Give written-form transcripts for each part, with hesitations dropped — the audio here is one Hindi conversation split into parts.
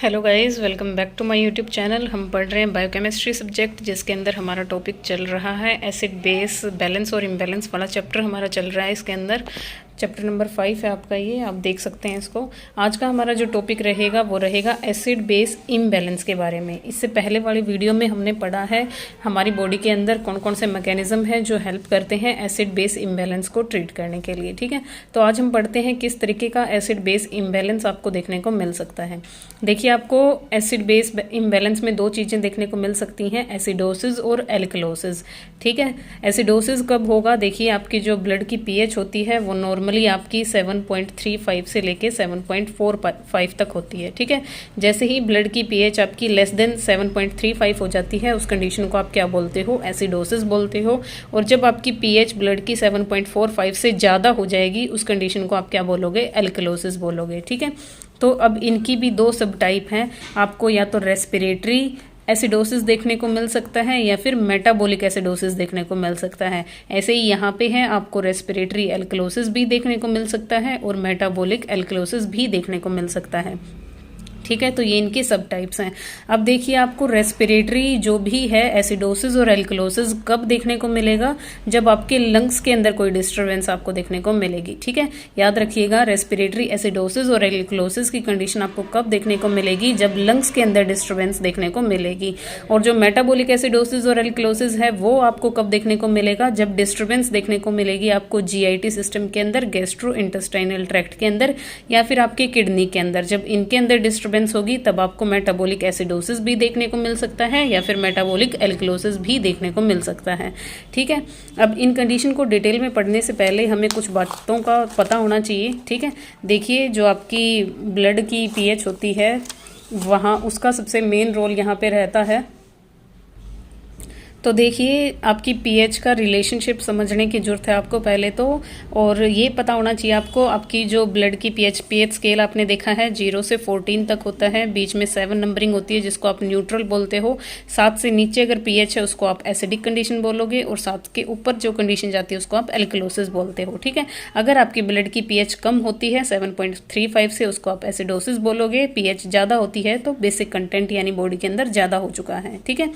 Hello guys, welcome back to my YouTube channel. हम पढ़ रहे हैं बायोकेमिस्ट्री सब्जेक्ट, जिसके अंदर हमारा टॉपिक चल रहा है एसिड बेस बैलेंस और इम्बैलेंस वाला चैप्टर हमारा चल रहा है। इसके अंदर चैप्टर नंबर 5 है आपका, ये आप देख सकते हैं इसको। आज का हमारा जो टॉपिक रहेगा वो रहेगा एसिड बेस इम्बैलेंस के बारे में। इससे पहले वाली वीडियो में हमने पढ़ा है हमारी बॉडी के अंदर कौन कौन से मैकेनिज्म हैं जो हेल्प करते हैं एसिड बेस इम्बैलेंस को ट्रीट करने के लिए, ठीक है। तो आज हम पढ़ते हैं किस तरीके का एसिड बेस इम्बैलेंस आपको देखने को मिल सकता है। देखिए, आपको एसिड बेस इम्बैलेंस में दो चीज़ें देखने को मिल सकती हैं, एसिडोसिस और एल्कलोसिस, ठीक है। एसिडोसिस कब होगा? देखिए, आपकी जो ब्लड की पीएच होती है वो नॉर्मली आपकी 7.35 से लेके 7.45 तक होती है, ठीक है। जैसे ही ब्लड की पीएच आपकी लेस देन 7.35 हो जाती है, उस कंडीशन को आप क्या बोलते हो? एसिडोसिस बोलते हो। और जब आपकी पीएच ब्लड की 7.45 से ज़्यादा हो जाएगी, उस कंडीशन को आप क्या बोलोगे? एल्कलोसिस बोलोगे, ठीक है। तो अब इनकी भी दो सब टाइप हैं। आपको या तो रेस्पिरेटरी एसिडोसिस देखने को मिल सकता है या फिर मेटाबॉलिक एसिडोसिस देखने को मिल सकता है। ऐसे ही यहाँ पे है, आपको रेस्पिरेटरी एल्कलोसिस भी देखने को मिल सकता है और मेटाबॉलिक एल्कलोसिस भी देखने को मिल सकता है, ठीक है। तो ये इनके सब टाइप्स हैं। अब देखिए, आपको रेस्पिरेटरी जो भी है एसिडोसिस और एल्कलोसिस कब देखने को मिलेगा? जब आपके लंग्स के अंदर कोई डिस्टर्बेंस आपको देखने को मिलेगी, ठीक है। याद रखिएगा, रेस्पिरेटरी एसिडोसिस और एल्कलोसिस की कंडीशन आपको कब देखने को मिलेगी? जब लंग्स के अंदर डिस्टर्बेंस देखने को मिलेगी। और जो मेटाबॉलिक एसिडोसिस और एल्कलोसिस है वो आपको कब देखने को मिलेगा? जब डिस्टर्बेंस देखने को मिलेगी आपको जीआईटी सिस्टम के अंदर, गैस्ट्रो इंटेस्टाइनल ट्रैक्ट के अंदर या फिर आपके किडनी के अंदर। जब इनके अंदर डिस्टर्बेंस होगी तब आपको मेटाबॉलिक एसिडोसिस भी देखने को मिल सकता है या फिर मेटाबॉलिक एल्कलोसिस भी देखने को मिल सकता है, ठीक है। अब इन कंडीशन को डिटेल में पढ़ने से पहले हमें कुछ बातों का पता होना चाहिए, ठीक है। देखिए, जो आपकी ब्लड की पीएच होती है वहाँ उसका सबसे मेन रोल यहाँ पे रहता है। तो देखिए, आपकी पीएच का रिलेशनशिप समझने की ज़रूरत है आपको पहले तो। और ये पता होना चाहिए आपको, आपकी जो ब्लड की पीएच स्केल आपने देखा है 0 से 14 तक होता है, बीच में 7 नंबरिंग होती है जिसको आप न्यूट्रल बोलते हो। 7 से नीचे अगर पीएच है उसको आप एसिडिक कंडीशन बोलोगे, और 7 के ऊपर जो कंडीशन जाती है उसको आप एल्कलोसिस बोलते हो, ठीक है। अगर आपकी ब्लड की पीएच कम होती है 7.35 से, उसको आप एसिडोसिस बोलोगे। पीएच ज़्यादा होती है तो बेसिक कंटेंट यानी बॉडी के अंदर ज़्यादा हो चुका है, ठीक है।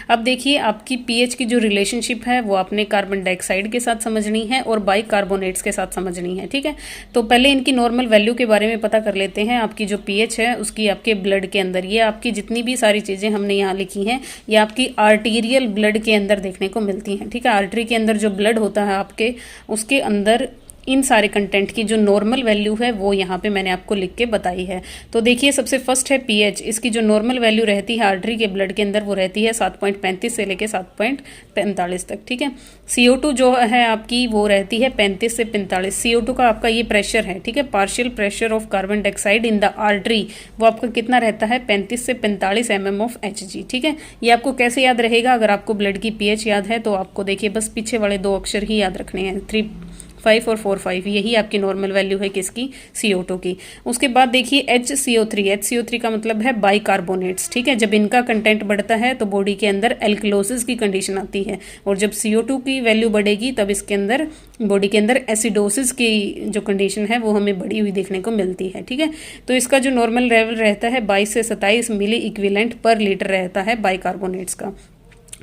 अब देखिए, आपकी पीएच की जो रिलेशनशिप है वो आपने कार्बन डाइऑक्साइड के साथ समझनी है और बाइकार्बोनेट्स के साथ समझनी है, ठीक है। तो पहले इनकी नॉर्मल वैल्यू के बारे में पता कर लेते हैं। आपकी जो पीएच है उसकी आपके ब्लड के अंदर, ये आपकी जितनी भी सारी चीज़ें हमने यहाँ लिखी हैं ये आपकी आर्टीरियल ब्लड के अंदर देखने को मिलती हैं, ठीक है। आर्टरी के अंदर जो ब्लड होता है आपके, उसके अंदर इन सारे कंटेंट की जो नॉर्मल वैल्यू है वो यहाँ पे मैंने आपको लिख के बताई है। तो देखिए, सबसे फर्स्ट है पीएच। इसकी जो नॉर्मल वैल्यू रहती है आर्टरी के ब्लड के अंदर वो रहती है 7.35 से लेके 7.45 तक, ठीक है। CO2 जो है आपकी वो रहती है 35 से 45। CO2 का आपका ये प्रेशर है, ठीक है, partial pressure of carbon dioxide in the artery, वो आपका कितना रहता है? 35 से 45 mm ऑफ Hg, ठीक है। ये आपको कैसे याद रहेगा? अगर आपको ब्लड की पीएच याद है तो आपको देखिए बस पीछे वाले दो अक्षर ही याद रखने हैं, 3.5 और 4.5, यही आपकी नॉर्मल वैल्यू है किसकी? CO2 की। उसके बाद देखिए HCO3 का मतलब है बाइकार्बोनेट्स, ठीक है। जब इनका कंटेंट बढ़ता है तो बॉडी के अंदर एल्कलोसिस की कंडीशन आती है, और जब CO2 की वैल्यू बढ़ेगी तब इसके अंदर बॉडी के अंदर एसिडोसिस की जो कंडीशन है वो हमें बढ़ी हुई देखने को मिलती है, ठीक है। तो इसका जो नॉर्मल लेवल रहता है 22 से 27 मिली इक्विवेलेंट पर लीटर रहता है बाइकार्बोनेट्स का।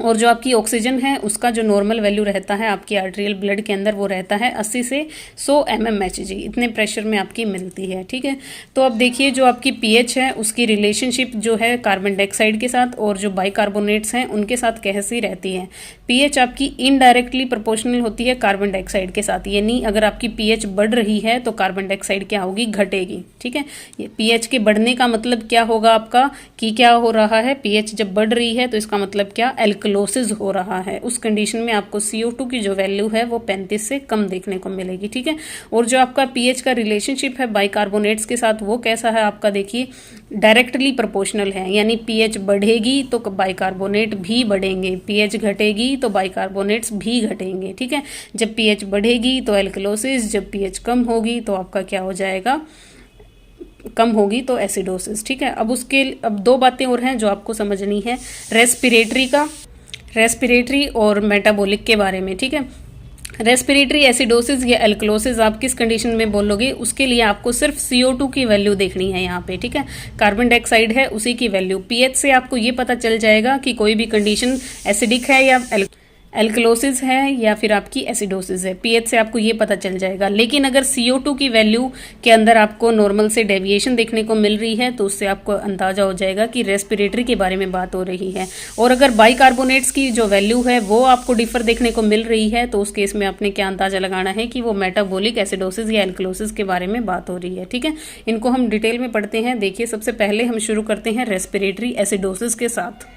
और जो आपकी ऑक्सीजन है उसका जो नॉर्मल वैल्यू रहता है आपकी आर्टेरियल ब्लड के अंदर वो रहता है 80 से 100 mmHg, इतने प्रेशर में आपकी मिलती है, ठीक है। तो अब देखिए, जो आपकी पीएच है उसकी रिलेशनशिप जो है कार्बन डाइऑक्साइड के साथ और जो बाइकार्बोनेट्स हैं उनके साथ कैसी रहती है? पीएच आपकी इनडायरेक्टली प्रोपोर्शनल होती है कार्बन डाइऑक्साइड के साथ, यानी अगर आपकी पीएच बढ़ रही है तो कार्बन डाइऑक्साइड क्या होगी? घटेगी, ठीक है। ये पीएच के बढ़ने का मतलब क्या होगा आपका कि क्या हो रहा है? पीएच जब बढ़ रही है तो इसका मतलब क्या? एल्कलोसिस हो रहा है। उस कंडीशन में आपको CO2 की जो वैल्यू है वो 35 से कम देखने को मिलेगी, ठीक है। और जो आपका पीएच का रिलेशनशिप है बाइकार्बोनेट्स के साथ वो कैसा है आपका? देखिए, डायरेक्टली प्रोपोर्शनल है, यानी पीएच बढ़ेगी तो बाइकार्बोनेट भी बढ़ेंगे, पीएच घटेगी तो बाइकार्बोनेट्स भी घटेंगे, ठीक है। जब पीएच बढ़ेगी तो एल्कलोसिस, जब पीएच कम होगी तो आपका क्या हो जाएगा? कम होगी तो एसिडोसिस, ठीक है। अब दो बातें और हैं जो आपको समझनी है, रेस्पिरेटरी और मेटाबॉलिक के बारे में, ठीक है। रेस्पिरेटरी एसिडोसिस या एल्कलोसिस आप किस कंडीशन में बोलोगे, उसके लिए आपको सिर्फ CO2 की वैल्यू देखनी है यहाँ पे, ठीक है। कार्बन डाइऑक्साइड है उसी की वैल्यू। पीएच से आपको ये पता चल जाएगा कि कोई भी कंडीशन एसिडिक है या एल्कलोसिस है या फिर आपकी एसिडोसिस है। पीएच से आपको ये पता चल जाएगा। लेकिन अगर CO2 की वैल्यू के अंदर आपको नॉर्मल से डेविएशन देखने को मिल रही है तो उससे आपको अंदाजा हो जाएगा कि रेस्पिरेटरी के बारे में बात हो रही है। और अगर बाइकार्बोनेट्स की जो वैल्यू है वो आपको डिफर देखने को मिल रही है तो उस केस में आपने क्या अंदाजा लगाना है कि वो मेटाबॉलिक एसिडोसिस या एल्कलोसिस के बारे में बात हो रही है, ठीक है। इनको हम डिटेल में पढ़ते हैं। देखिए, सबसे पहले हम शुरू करते हैं रेस्पिरेटरी एसिडोसिस के साथ।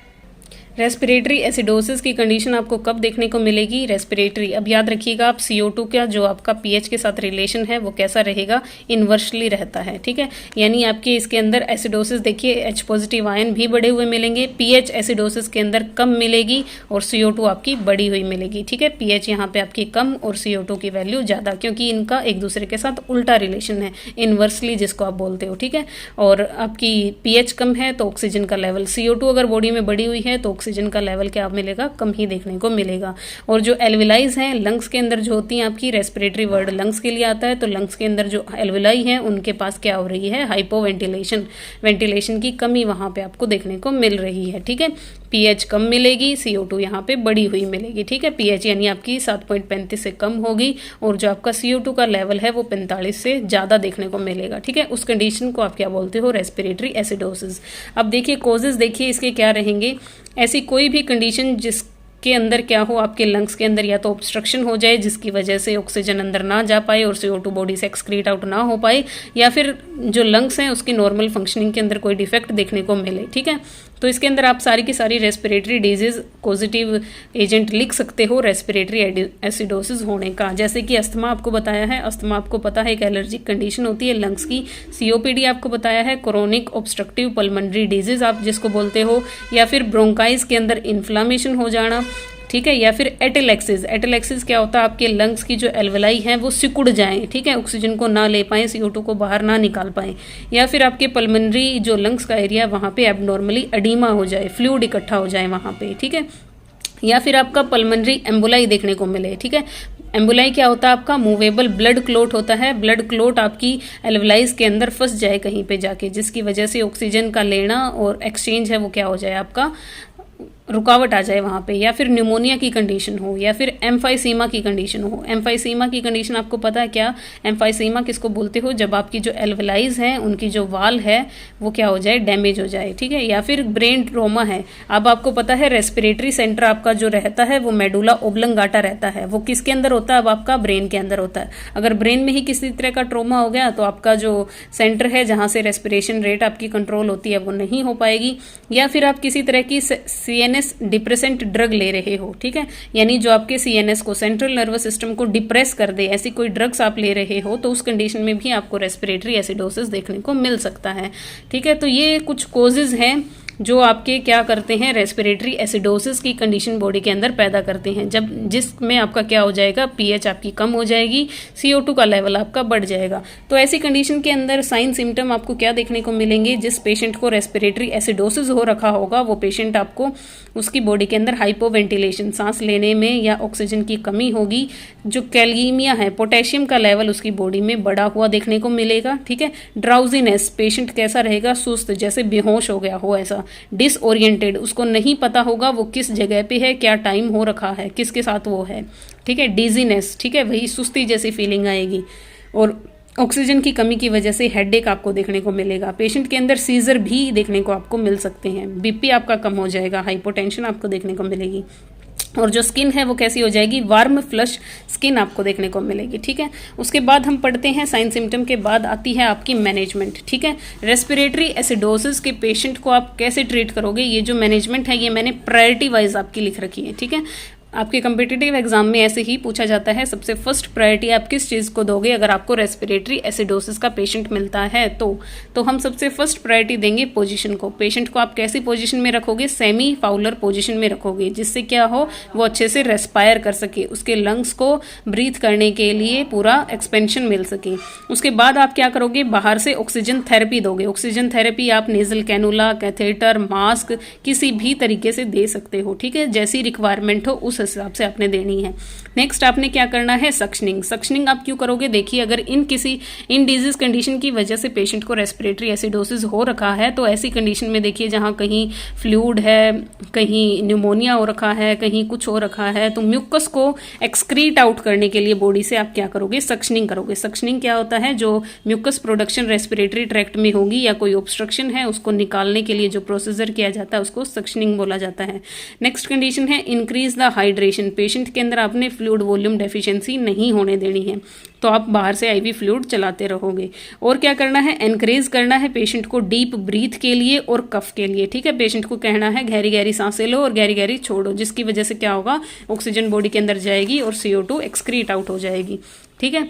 रेस्पिरेटरी एसिडोसिस की कंडीशन आपको कब देखने को मिलेगी? रेस्पिरेटरी, अब याद रखिएगा आप, CO2 का जो आपका पीएच के साथ रिलेशन है वो कैसा रहेगा, इनवर्सली रहता है, ठीक है। यानी आपके इसके अंदर एसिडोसिस देखिए H पॉजिटिव आयन भी बढ़े हुए मिलेंगे, पीएच एसिडोसिस के अंदर कम मिलेगी और CO2 आपकी बढ़ी हुई मिलेगी, ठीक है। पीएच यहाँ पे आपकी कम और CO2 की वैल्यू ज़्यादा, क्योंकि इनका एक दूसरे के साथ उल्टा रिलेशन है, इनवर्सली जिसको आप बोलते हो, ठीक है। और आपकी पीएच कम है तो ऑक्सीजन का लेवल, CO2 अगर बॉडी में बढ़ी हुई है तो ऑक्सीजन का लेवल क्या मिलेगा, कम ही देखने को मिलेगा। और जो एल्विलाइज हैं लंग्स के अंदर जो होती हैं, आपकी रेस्पिरेटरी वर्ड लंग्स के लिए आता है, तो लंग्स के अंदर जो एल्विलाई हैं उनके पास क्या हो रही है, हाइपोवेंटिलेशन, वेंटिलेशन की कमी वहां पे आपको देखने को मिल रही है, ठीक है। पीएच कम मिलेगी, CO2 यहाँ पे बढ़ी हुई मिलेगी, ठीक है। पीएच यानी आपकी 7.35 से कम होगी और जो आपका CO2 का लेवल है वो 45 से ज़्यादा देखने को मिलेगा, ठीक है। उस कंडीशन को आप क्या बोलते हो, रेस्पिरेटरी एसिडोसिस। अब देखिए कोजेज देखिए इसके क्या रहेंगे। ऐसी कोई भी कंडीशन जिसके अंदर क्या हो, आपके लंग्स के अंदर या तो ऑब्स्ट्रक्शन हो जाए जिसकी वजह से ऑक्सीजन अंदर ना जा पाए और CO2 बॉडी से एक्सक्रीट आउट ना हो पाए, या फिर जो लंग्स हैं उसकी नॉर्मल फंक्शनिंग के अंदर कोई डिफेक्ट देखने को मिले, ठीक है। तो इसके अंदर आप सारी की सारी रेस्पिरेटरी डिजीज पॉजिटिव एजेंट लिख सकते हो रेस्पिरेटरी एसिडोसिस होने का। जैसे कि अस्थमा आपको बताया है, अस्थमा आपको पता है एक एलर्जिक कंडीशन होती है लंग्स की। COPD आपको बताया है क्रोनिक ऑब्स्ट्रक्टिव पल्मोनरी डिजीज आप जिसको बोलते हो, या फिर ब्रोंकाइज के अंदर इन्फ्लामेशन हो जाना, ठीक है। या फिर एटेलेक्सिस, एटेलेक्सिस क्या होता है, आपके लंग्स की जो एल्वेलाई हैं वो सिकुड़ जाएं, ठीक है, ऑक्सीजन को ना ले पाएं, CO2 को बाहर ना निकाल पाएं। या फिर आपके पल्मोनरी जो लंग्स का एरिया वहाँ पे एबनॉर्मली एडीमा हो जाए, फ्लूइड इकट्ठा हो जाए वहाँ पे, ठीक है। या फिर आपका पल्मोनरी एम्बोलाई देखने को मिले, ठीक है। एम्बुलाई क्या होता है, आपका मूवेबल ब्लड क्लोट होता है। ब्लड क्लोट आपकी एल्वलाइज के अंदर फंस जाए कहीं पे जाके, जिसकी वजह से ऑक्सीजन का लेना और एक्सचेंज है वो क्या हो जाए, आपका रुकावट आ जाए वहाँ पे। या फिर न्यूमोनिया की कंडीशन हो, या फिर एम्फाइसीमा की कंडीशन हो। एम्फाइसीमा की कंडीशन आपको पता है क्या, एम्फाइसीमा किसको बोलते हो, जब आपकी जो एल्वेलाइज हैं उनकी जो वाल है वो क्या हो जाए, डैमेज हो जाए, ठीक है। या फिर ब्रेन ट्रोमा है। अब आपको पता है रेस्पिरेटरी सेंटर आपका जो रहता है वो मेडुला ओब्लंगाटा रहता है, वो किसके अंदर होता है, अब आपका ब्रेन के अंदर होता है। अगर ब्रेन में ही किसी तरह का ट्रोमा हो गया तो आपका जो सेंटर है जहाँ से रेस्पिरेशन रेट आपकी कंट्रोल होती है वो नहीं हो पाएगी। या फिर आप किसी तरह की CNS डिप्रेसेंट ड्रग ले रहे हो, ठीक है, यानी जो आपके CNS को, सेंट्रल नर्वस सिस्टम को डिप्रेस कर दे, ऐसी कोई ड्रग्स आप ले रहे हो तो उस कंडीशन में भी आपको रेस्पिरेटरी एसिडोसिस देखने को मिल सकता है, ठीक है। तो ये कुछ कोजेज हैं जो आपके क्या करते हैं, रेस्पिरेटरी एसिडोसिस की कंडीशन बॉडी के अंदर पैदा करते हैं, जब जिसमें आपका क्या हो जाएगा, पीएच आपकी कम हो जाएगी, CO2 का लेवल आपका बढ़ जाएगा। तो ऐसी कंडीशन के अंदर साइन सिम्टम आपको क्या देखने को मिलेंगे, जिस पेशेंट को रेस्पिरेटरी एसिडोसिस हो रखा होगा वो पेशेंट आपको उसकी बॉडी के अंदर हाइपोवेंटिलेशन, सांस लेने में या ऑक्सीजन की कमी होगी। जो कैल्गीमिया है, पोटेशियम का लेवल उसकी बॉडी में बढ़ा हुआ देखने को मिलेगा, ठीक है। ड्राउजीनेस, पेशेंट कैसा रहेगा, सुस्त, जैसे बेहोश हो गया हो ऐसा। डिसओरिएंटेड, उसको नहीं पता होगा वो किस जगह पे है, क्या टाइम हो रखा है, किसके साथ वो है, ठीक है। डिजीनेस, ठीक है, वही सुस्ती जैसी फीलिंग आएगी। और ऑक्सीजन की कमी की वजह से हेडेक आपको देखने को मिलेगा। पेशेंट के अंदर सीजर भी देखने को आपको मिल सकते हैं। BP आपका कम हो जाएगा, हाइपोटेंशन आपको देखने को मिलेगी। और जो स्किन है वो कैसी हो जाएगी, वार्म फ्लश स्किन आपको देखने को मिलेगी, ठीक है। उसके बाद हम पढ़ते हैं साइन सिम्टम के बाद आती है आपकी मैनेजमेंट, ठीक है। रेस्पिरेटरी एसिडोसिस के पेशेंट को आप कैसे ट्रीट करोगे, ये जो मैनेजमेंट है ये मैंने प्रायोरिटी वाइज आपकी लिख रखी है, ठीक है। आपके कम्पिटिटिव एग्जाम में ऐसे ही पूछा जाता है, सबसे फर्स्ट प्रायोरिटी आप किस चीज़ को दोगे अगर आपको रेस्पिरेटरी एसिडोसिस का पेशेंट मिलता है तो हम सबसे फर्स्ट प्रायोरिटी देंगे पोजीशन को। पेशेंट को आप कैसी पोजीशन में रखोगे, सेमी फाउलर पोजीशन में रखोगे, जिससे क्या हो वो अच्छे से रेस्पायर कर सके, उसके लंग्स को ब्रीथ करने के लिए पूरा एक्सपेंशन मिल सके। उसके बाद आप क्या करोगे, बाहर से ऑक्सीजन थेरेपी दोगे। ऑक्सीजन थेरेपी आप नेजल कैनुला, कैथेटर, मास्क किसी भी तरीके से दे सकते हो, ठीक है, जैसी रिक्वायरमेंट हो उस हिसाब से आपने देनी है। नेक्स्ट आपने क्या करना है, सक्शनिंग। सक्शनिंग आप क्यों करोगे, देखिए अगर इन डिजीज कंडीशन की वजह से पेशेंट को रेस्पिरेटरी एसिडोसिस हो रखा है, तो ऐसी कंडीशन में देखिए जहाँ कहीं फ्लूइड है, कहीं न्यूमोनिया हो रखा है, कहीं कुछ हो रखा है, तो म्यूकस को एक्सक्रीट आउट करने के लिए बॉडी से आप क्या करोगे, सक्शनिंग करोगे। सक्शनिंग क्या होता है, जो म्यूकस प्रोडक्शन रेस्पिरेटरी ट्रैक्ट में होगी या कोई ऑब्स्ट्रक्शन है उसको निकालने के लिए जो प्रोसीजर किया जाता है उसको सक्शनिंग बोला जाता है। नेक्स्ट कंडीशन है इंक्रीज द हाइड्रेशन। पेशेंट के अंदर आपने फ्लूइड वॉल्यूम डेफिशिएंसी नहीं होने देनी है, तो आप बाहर से आईवी फ्लूइड चलाते रहोगे। और क्या करना है, एनकरेज करना है पेशेंट को डीप ब्रीथ के लिए और कफ के लिए। ठीक है, पेशेंट को कहना है गहरी गहरी सांसें लो और गहरी गहरी छोड़ो, जिसकी वजह से क्या होगा, ऑक्सीजन बॉडी के अंदर जाएगी और CO2 एक्सक्रीट आउट हो जाएगी। ठीक है,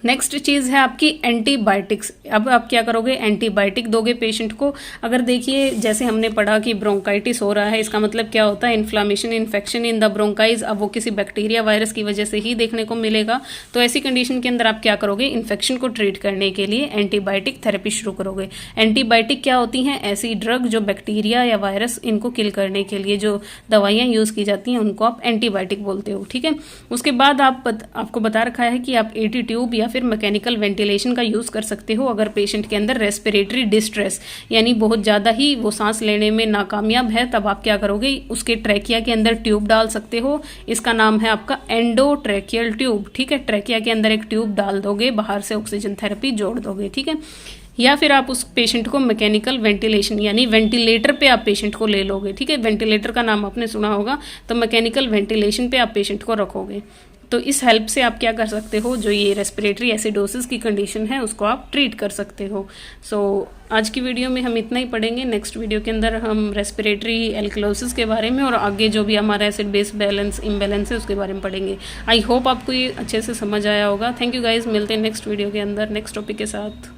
नेक्स्ट चीज़ है आपकी एंटीबायोटिक्स। अब आप क्या करोगे, एंटीबायोटिक दोगे पेशेंट को। अगर देखिए जैसे हमने पढ़ा कि ब्रोंकाइटिस हो रहा है, इसका मतलब क्या होता है, inflammation infection in the bronchi. अब वो किसी बैक्टीरिया वायरस की वजह से ही देखने को मिलेगा, तो ऐसी कंडीशन के अंदर आप क्या करोगे, इन्फेक्शन को ट्रीट करने के लिए एंटीबायोटिक थेरेपी शुरू करोगे। एंटीबायोटिक क्या होती हैं, ऐसी ड्रग जो बैक्टीरिया या वायरस इनको किल करने के लिए जो दवाइयाँ यूज़ की जाती हैं उनको आप एंटीबायोटिक बोलते हो। ठीक है, उसके बाद आपको बता रखा है कि आप 80 ट्यूब या फिर मैकेनिकल वेंटिलेशन का यूज़ कर सकते हो अगर पेशेंट के अंदर रेस्पिरेटरी डिस्ट्रेस यानी बहुत ज़्यादा ही वो सांस लेने में नाकामयाब है, तब आप क्या करोगे, उसके ट्रैकिया के अंदर ट्यूब डाल सकते हो। इसका नाम है आपका एंडोट्रैकियल ट्यूब। ठीक है, ट्रैकिया के अंदर एक ट्यूब डाल दोगे, बाहर से ऑक्सीजन थेरेपी जोड़ दोगे। ठीक है, या फिर आप उस पेशेंट को मैकेनिकल वेंटिलेशन यानी वेंटिलेटर पे आप पेशेंट को ले लोगे। ठीक है, वेंटिलेटर का नाम आपने सुना होगा, तो मैकेनिकल वेंटिलेशन पे आप पेशेंट को रखोगे। तो इस हेल्प से आप क्या कर सकते हो, जो ये रेस्पिरेटरी एसिडोसिस की कंडीशन है उसको आप ट्रीट कर सकते हो। आज की वीडियो में हम इतना ही पढ़ेंगे। नेक्स्ट वीडियो के अंदर हम रेस्पिरेटरी एल्कलोसिस के बारे में और आगे जो भी हमारा एसिड बेस बैलेंस इम्बैलेंस है उसके बारे में पढ़ेंगे। आई होप आपको ये अच्छे से समझ आया होगा। थैंक यू गाइज, मिलते हैं नेक्स्ट वीडियो के अंदर नेक्स्ट टॉपिक के साथ।